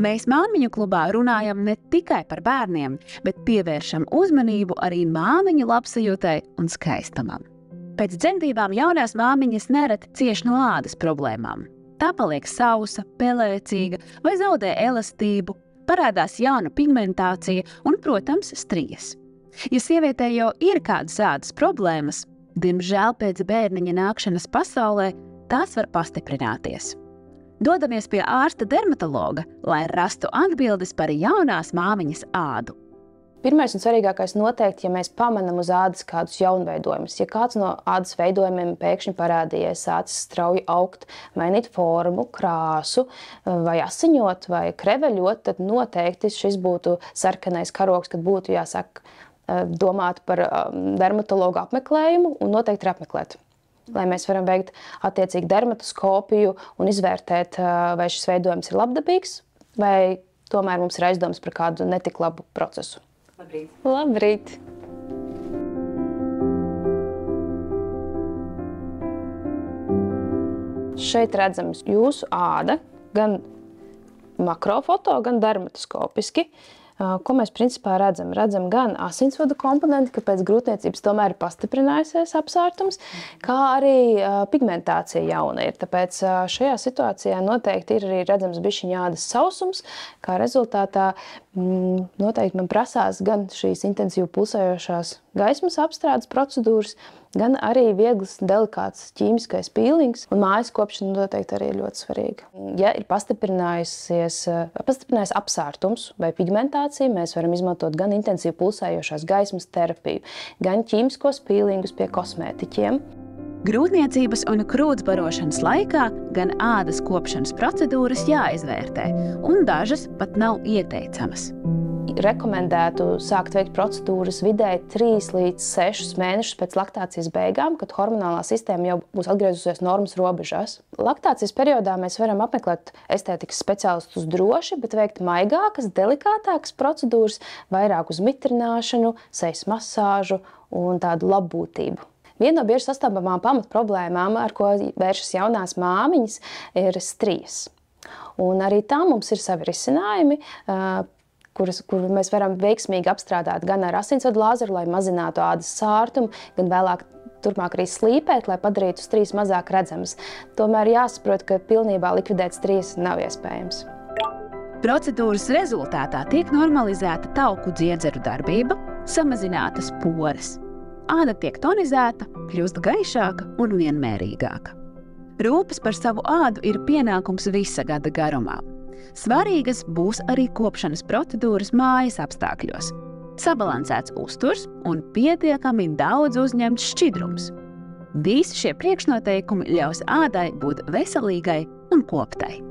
Mēs māmiņu klubā runājam ne tikai par bērniem, bet pievēršam uzmanību arī māmiņu labsajūtai un skaistumam. Pēc dzemdībām jaunās māmiņas nereti cieš no ādas problēmām. Tā paliek sausa, pelēcīga vai zaudē elastību, parādās jauna pigmentācija un, protams, strijas. Ja sievietē jau ir kādas ādas problēmas, diemžēl pēc bērniņa nākšanas pasaulē tās var pastiprināties. Dodamies pie ārsta dermatologa, lai rastu atbildes par jaunās māmiņas ādu. Pirmais un svarīgākais noteikti, ja mēs pamanām uz ādas kādus jaunveidojumus. Ja kāds no ādas veidojumiem pēkšņi parādījies, sācis strauji augt, mainīt formu, krāsu, vai asiņot, vai kreveļot, tad noteikti šis būtu sarkanais karogs, kad būtu jāsāk domāt par dermatologu apmeklējumu un noteikti ir apmeklēt. Lai mēs varam veikt attiecīgi dermatoskopiju un izvērtēt, vai šis veidojums ir labdabīgs, vai tomēr mums ir aizdomas par kādu netik labu procesu. Labrīt! Labrīt! Šeit redzams jūsu āda, gan makrofoto, gan dermatoskopiski. Ko mēs principā redzam? Redzam gan asinsvadu komponenti, ka pēc grūtniecības tomēr ir pastiprinājusies apsārtums, kā arī pigmentācija jauna ir. Tāpēc šajā situācijā noteikti ir arī redzams bišķiņa ādas sausums, kā rezultātā noteikti man prasās gan šīs intensīvi pulsējošās gaismas apstrādes procedūras, gan arī viegls, delikāts ķīmiskais pīlings, un mājas kopšana noteikti arī ir ļoti svarīga. Ja ir pastiprinājies apsārtums vai pigmentācija, mēs varam izmantot gan intensīvi pulsējošās gaismas terapiju, gan ķīmiskos pīlingus pie kosmētiķiem. Grūtniecības un krūtsbarošanas laikā gan ādas kopšanas procedūras jāizvērtē, un dažas pat nav ieteicamas. Rekomendētu sākt veikt procedūras vidēji 3 līdz 6 mēnešus pēc laktācijas beigām, kad hormonālā sistēma jau būs atgriezusies normas robežās. Laktācijas periodā mēs varam apmeklēt estētikas speciālistus droši, bet veikt maigākas, delikātākas procedūras, vairāk uz mitrināšanu, sejas masāžu un tādu labbūtību. Viena no bieži sastopamām pamatproblēmām, ar ko vēršas jaunās māmiņas, ir strijas. Un arī tā mums ir savi risinājumi, kur mēs varam veiksmīgi apstrādāt gan ar asinsvadu lāzeru, lai mazinātu ādas sārtumu, gan vēlāk turpmāk arī slīpēt, lai padarītu strijas mazāk redzamas. Tomēr jāsaprot, ka pilnībā likvidēt strijas nav iespējams. Procedūras rezultātā tiek normalizēta tauku dziedzeru darbība, samazinātas poras. Āda tiek tonizēta, kļūst gaišāka un vienmērīgāka. Rūpes par savu ādu ir pienākums visa gada garumā. Svarīgas būs arī kopšanas procedūras mājas apstākļos, sabalansēts uzturs un pietiekami daudz uzņemts šķidrums. Visi šie priekšnoteikumi ļaus ādai būt veselīgai un koptai.